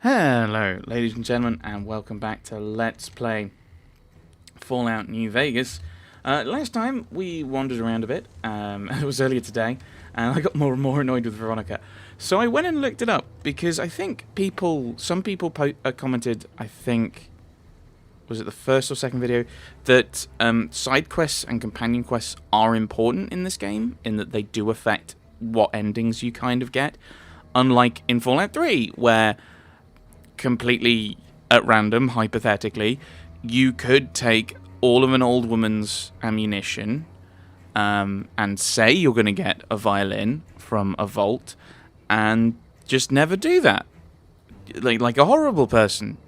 Hello, ladies and gentlemen, and welcome back to Let's Play Fallout New Vegas. Last time we wandered around a bit, it was earlier today, and I got more and more annoyed with Veronica. So I went and looked it up, because I think some people commented, I think, was it the first or second video, that side quests and companion quests are important in this game, in that they do affect what endings you kind of get, unlike in Fallout 3, where completely at random, hypothetically, you could take all of an old woman's ammunition and say you're going to get a violin from a vault and just never do that. Like a horrible person.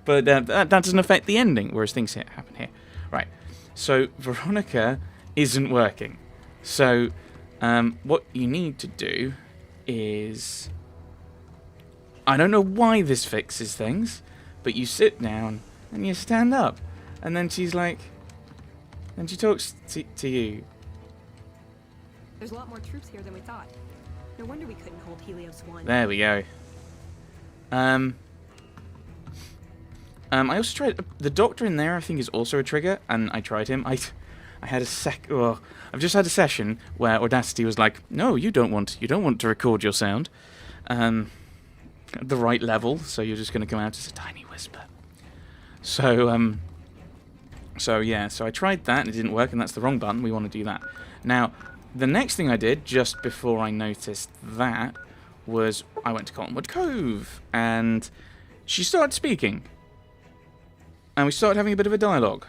But that doesn't affect the ending, whereas things happen here. Right, so Veronica isn't working. So what you need to do is... I don't know why this fixes things, but you sit down and you stand up. And then she's like... And she talks to you. There's a lot more troops here than we thought. No wonder we couldn't hold Helios 1. There we go. I also tried... The doctor in there, I think, is also a trigger, and I tried him. I had a I've just had a session where Audacity was like, no, you don't want to record your sound. At the right level, so you're just going to come out as a tiny whisper. So I tried that and it didn't work, and that's the wrong button. We want to do that. Now, the next thing I did, just before I noticed that, was I went to Cottonwood Cove, and she started speaking. And we started having a bit of a dialogue.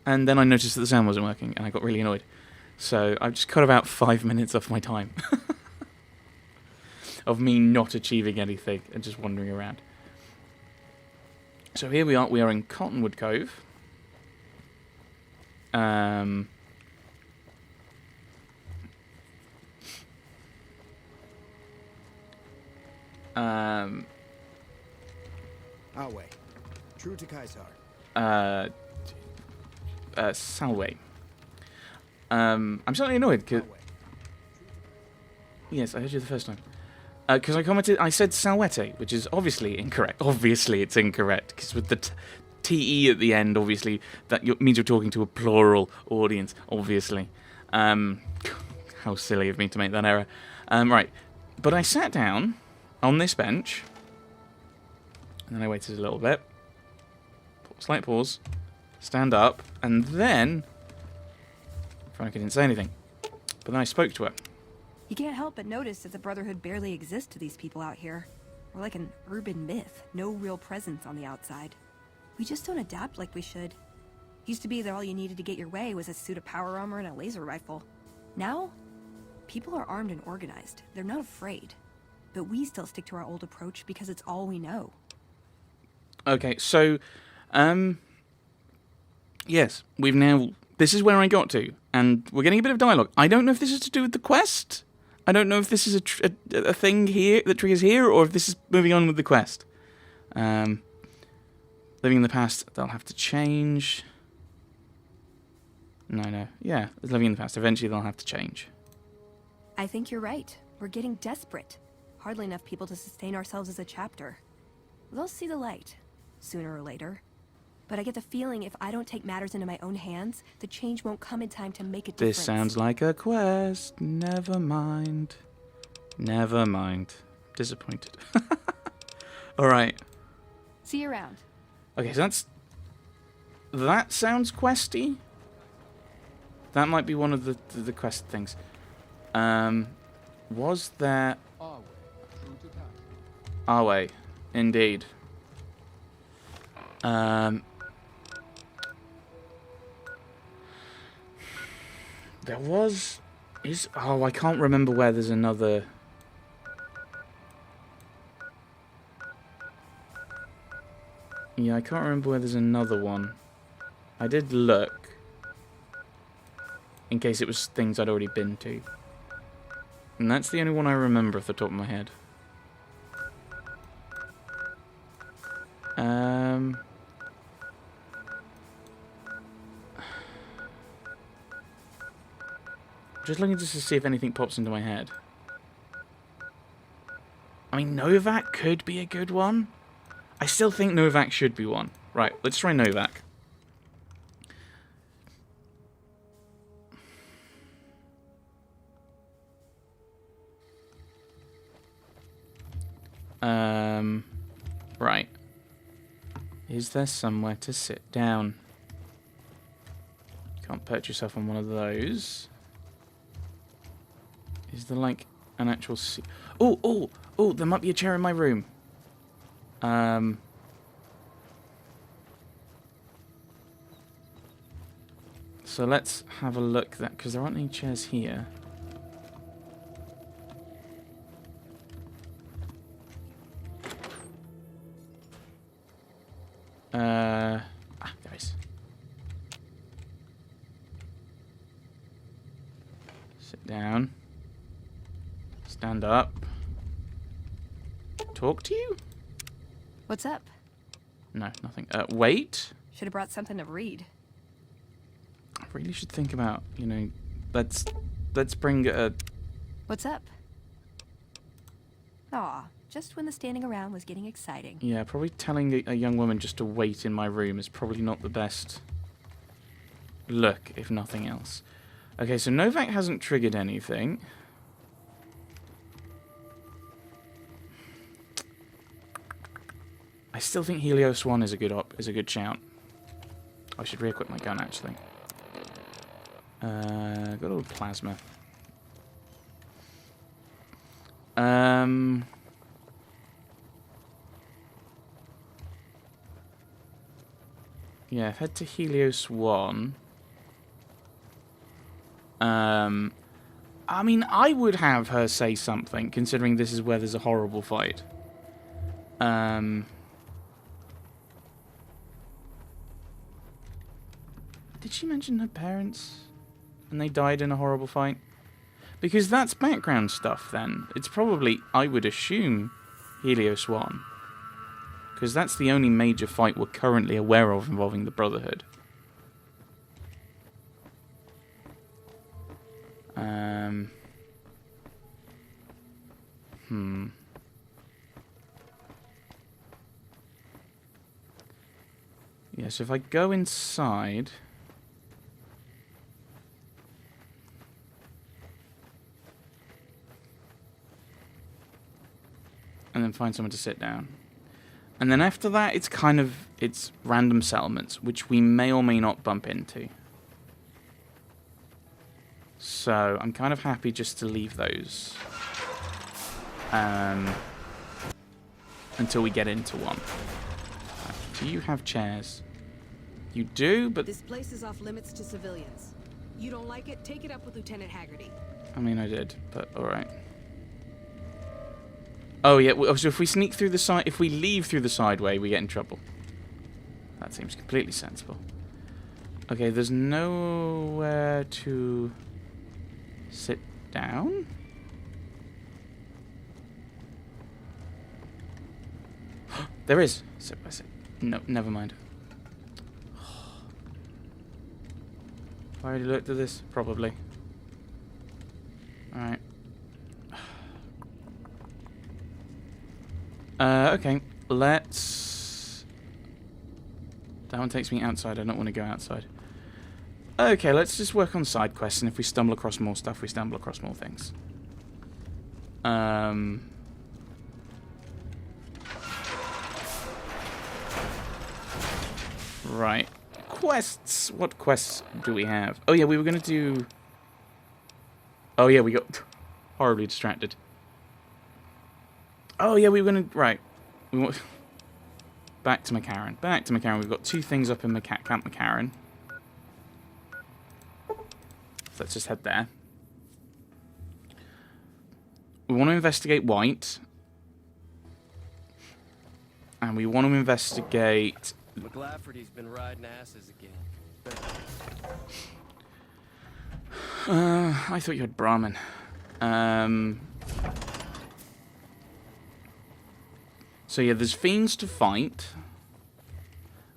And then I noticed that the sound wasn't working, and I got really annoyed. So I've just cut about 5 minutes off my time. Of me not achieving anything and just wandering around. So here we are in Cottonwood Cove. Our way. True to Kaisar. Salway. I'm slightly annoyed because... Yes, I heard you the first time. Because I said Salwete, which is obviously incorrect. Obviously it's incorrect, because with the T-E at the end, obviously, that means you're talking to a plural audience, obviously. How silly of me to make that error. Right, but I sat down on this bench, and then I waited a little bit, slight pause, stand up, and then Veronica didn't say anything. But then I spoke to her. You can't help but notice that the Brotherhood barely exists to these people out here. We're like an urban myth, no real presence on the outside. We just don't adapt like we should. Used to be that all you needed to get your way was a suit of power armor and a laser rifle. Now, people are armed and organized. They're not afraid. But we still stick to our old approach because it's all we know. Okay, so, yes, we've now... This is where I got to, and we're getting a bit of dialogue. I don't know if this is to do with the quest. I don't know if this is a thing here that triggers here, or if this is moving on with the quest. Living in the past, they'll have to change. No. Yeah, living in the past. Eventually, they'll have to change. I think you're right. We're getting desperate. Hardly enough people to sustain ourselves as a chapter. They'll see the light, sooner or later. But I get the feeling if I don't take matters into my own hands, the change won't come in time to make a difference. This sounds like a quest. Never mind. Never mind. Disappointed. Alright. See you around. Okay, so that sounds questy. That might be one of the quest things. Was there... Our way. Indeed. There was... Oh, I can't remember where there's another... Yeah, I can't remember where there's another one. I did look. In case it was things I'd already been to. And that's the only one I remember off the top of my head. Just looking just to see if anything pops into my head. I mean, Novak could be a good one. I still think Novak should be one. Right, let's try Novak. Right. Is there somewhere to sit down? Can't perch yourself on one of those. Is there, like, an actual seat? Oh, there might be a chair in my room. So let's have a look, because there aren't any chairs here. There is. Sit down. Stand up. Talk to you? What's up? No, nothing. Wait. Should have brought something to read. I really should think about, you know, let's bring a... What's up? Aw, just when the standing around was getting exciting. Yeah, probably telling a young woman just to wait in my room is probably not the best look, if nothing else. Okay, so Novak hasn't triggered anything. I still think Helios 1 is a good shout. I should re-equip my gun, actually. Good old plasma. Yeah, head to Helios 1. I mean, I would have her say something, considering this is where there's a horrible fight. Did she mention her parents? And they died in a horrible fight? Because that's background stuff, then. It's probably, I would assume, Helios 1. Because that's the only major fight we're currently aware of involving the Brotherhood. Yeah, so if I go inside... and then find someone to sit down. And then after that, it's random settlements, which we may or may not bump into. So I'm kind of happy just to leave those. Until we get into one. Do you have chairs? You do, but... This place is off limits to civilians. You don't like it? Take it up with Lieutenant Haggerty. I mean, I did, but alright. Oh, yeah, so if we sneak through the side... if we leave through the side way, we get in trouble. That seems completely sensible. Okay, there's nowhere to sit down? There is. Sit by sit. No, never mind. Have I already looked at this? Probably. Alright. Okay. Let's... that one takes me outside. I don't want to go outside. Okay, let's just work on side quests, and if we stumble across more stuff, we stumble across more things. Right. Quests. What quests do we have? Oh, yeah, we were going to do... oh, yeah, we got horribly distracted. Oh, yeah, we were going to... right. We want... back to McCarran. Back to McCarran. We've got two things up in Camp McCarran. So let's just head there. We want to investigate White. And we want to investigate... McLafferty's been riding asses again. I thought you had Brahmin. So yeah, there's fiends to fight,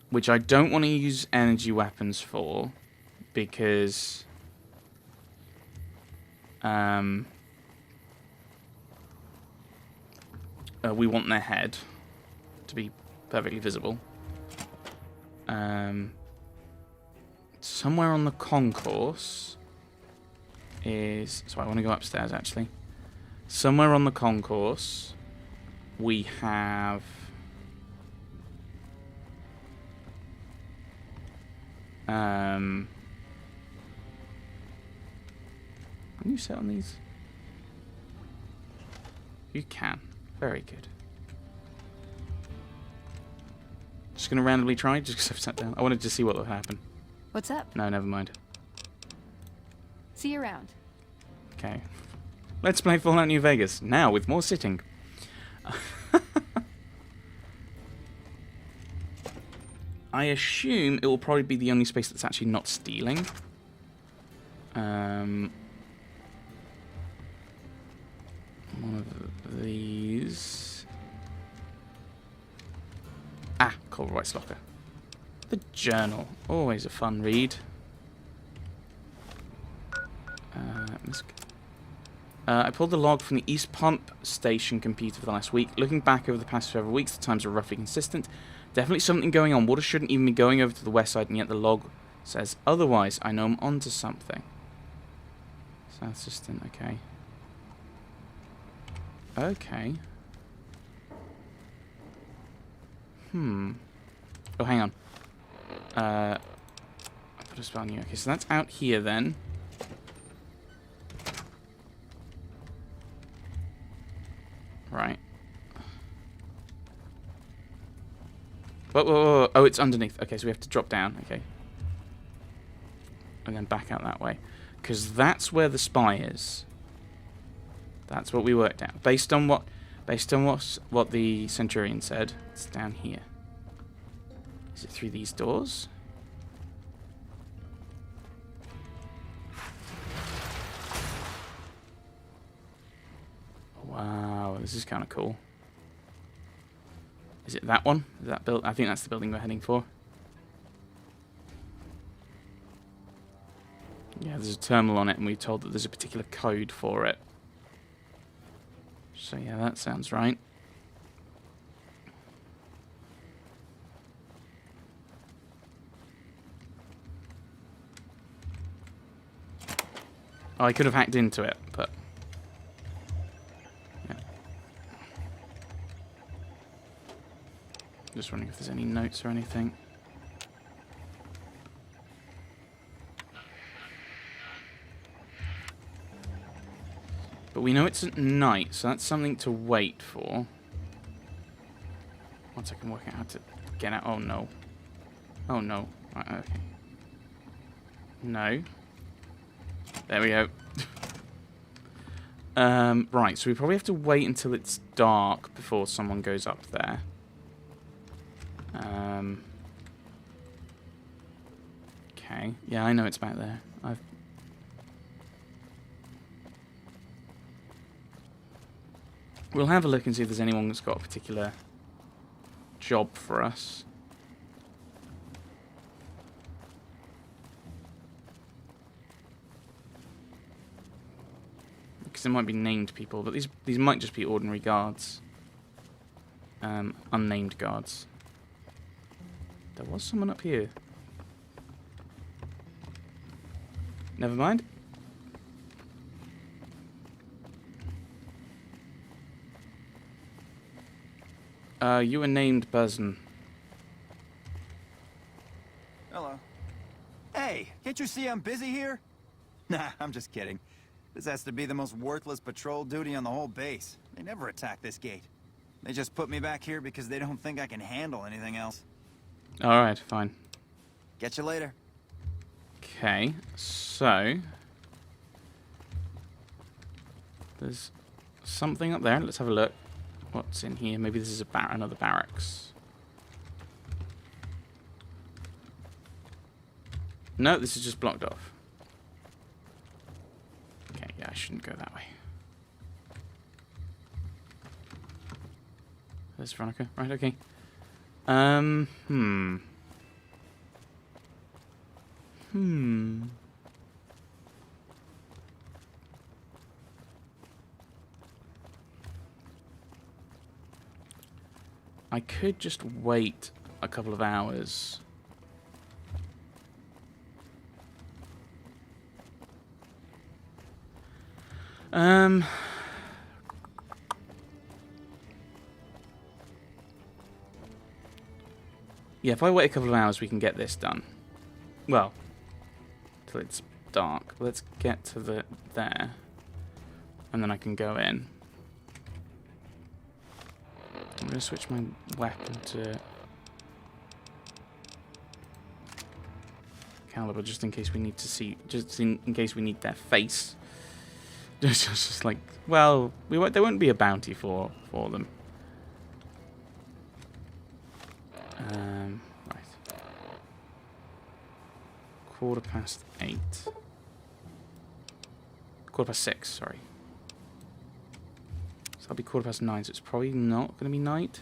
which I don't want to use energy weapons for, because we want their head to be perfectly visible. Somewhere on the concourse is... So I want to go upstairs, actually. Somewhere on the concourse, we have... Can you sit on these? You can. Very good. Just going to randomly try, just because I've sat down. I wanted to see what would happen. What's up? No, never mind. See you around. Okay. Let's play Fallout New Vegas, now with more sitting. I assume it will probably be the only space that's actually not stealing. One of these. Ah, Cold Rice Locker. The journal, always a fun read. I pulled the log from the East Pump Station computer for the last week. Looking back over the past several weeks, the times are roughly consistent. Definitely something going on. Water shouldn't even be going over to the west side, and yet the log says otherwise. I know I'm onto something. South Assistant, okay. Okay. Oh, hang on. I put a spell on you. Okay, so that's out here then. Right. Whoa, whoa, whoa. Oh, it's underneath. Okay, so we have to drop down. Okay. And then back out that way. Because that's where the spy is. That's what we worked out. Based on what the Centurion said, it's down here. Is it through these doors? Wow, this is kind of cool. Is it that one? Is that I think that's the building we're heading for. Yeah, there's a terminal on it, and we're told that there's a particular code for it. So yeah, that sounds right. Oh, I could have hacked into it, but... yeah. Just wondering if there's any notes or anything. But we know it's at night, so that's something to wait for. Once I can work out how to get out. Oh no. Oh no. Right, okay. No. There we go. Right, so we probably have to wait until it's dark before someone goes up there. Okay. Yeah, I know it's back there. We'll have a look and see if there's anyone that's got a particular job for us. Because there might be named people, but these might just be ordinary guards. Unnamed guards. There was someone up here. Never mind. You were named Buzzin. Hello. Hey, can't you see I'm busy here? Nah, I'm just kidding. This has to be the most worthless patrol duty on the whole base. They never attack this gate. They just put me back here because they don't think I can handle anything else. Alright, fine. Catch you later. Okay, so... there's something up there. Let's have a look. What's in here? Maybe this is another barracks. No, this is just blocked off. Okay, yeah, I shouldn't go that way. There's Veronica. Right, okay. I could just wait a couple of hours. Yeah, if I wait a couple of hours, we can get this done. Well, till it's dark. Let's get to there, and then I can go in. I'm going to switch my weapon to caliber, just in case we need to see, just in case we need their face. Just like, well, there won't be a bounty for them. Right. 8:15. 6:15, sorry. So that'll be 9:15, so it's probably not going to be night.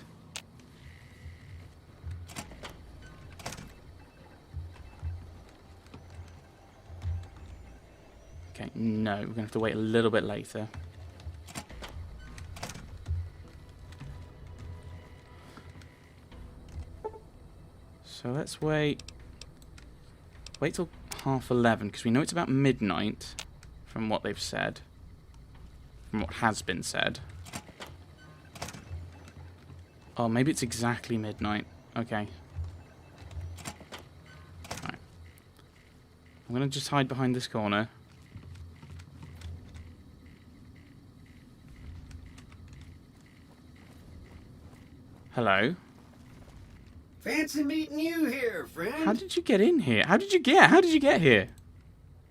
Okay, no, we're going to have to wait a little bit later. So let's wait till 11:30, because we know it's about midnight from what they've said. From what has been said. Oh, maybe it's exactly midnight. Okay. Right. I'm going to just hide behind this corner. Hello? Fancy meeting you here, friend. How did you get in here? How did you get here?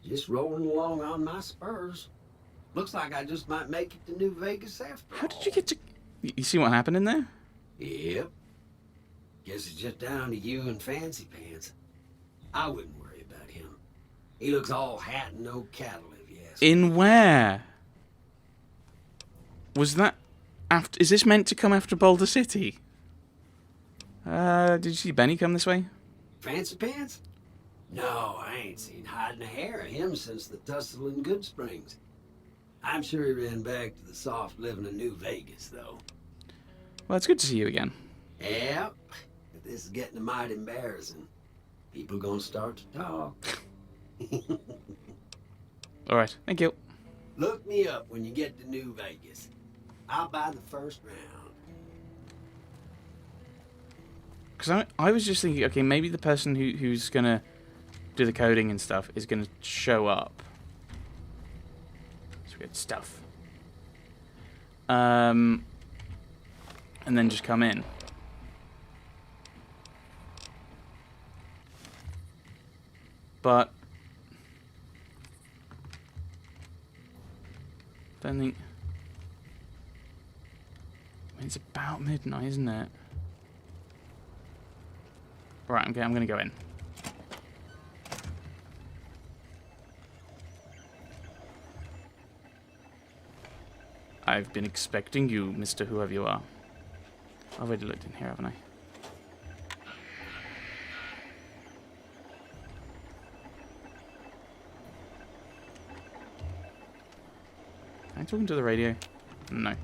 Just rolling along on my spurs. Looks like I just might make it to New Vegas after How did you get to... You see what happened in there? Yep. Guess it's just down to you and Fancy Pants. I wouldn't worry about him. He looks all hat and no cattle, if you ask me. In where? Was that after... Is this meant to come after Boulder City? Did you see Benny come this way? Fancy Pants? No, I ain't seen hiding a hair of him since the tussle in Good Springs. I'm sure he ran back to the soft living of New Vegas, though. Well, it's good to see you again. Yep. But this is getting mighty embarrassing. People gonna start to talk. Alright, thank you. Look me up when you get to New Vegas. I'll buy the first round. Because I was just thinking, okay, maybe the person who's going to do the coding and stuff is going to show up. It's weird stuff. And then just come in. But don't think... It's about midnight, isn't it? Right, I'm going to go in. I've been expecting you, Mr. Whoever you are. I've already looked in here, haven't I? Am I talking to the radio? No.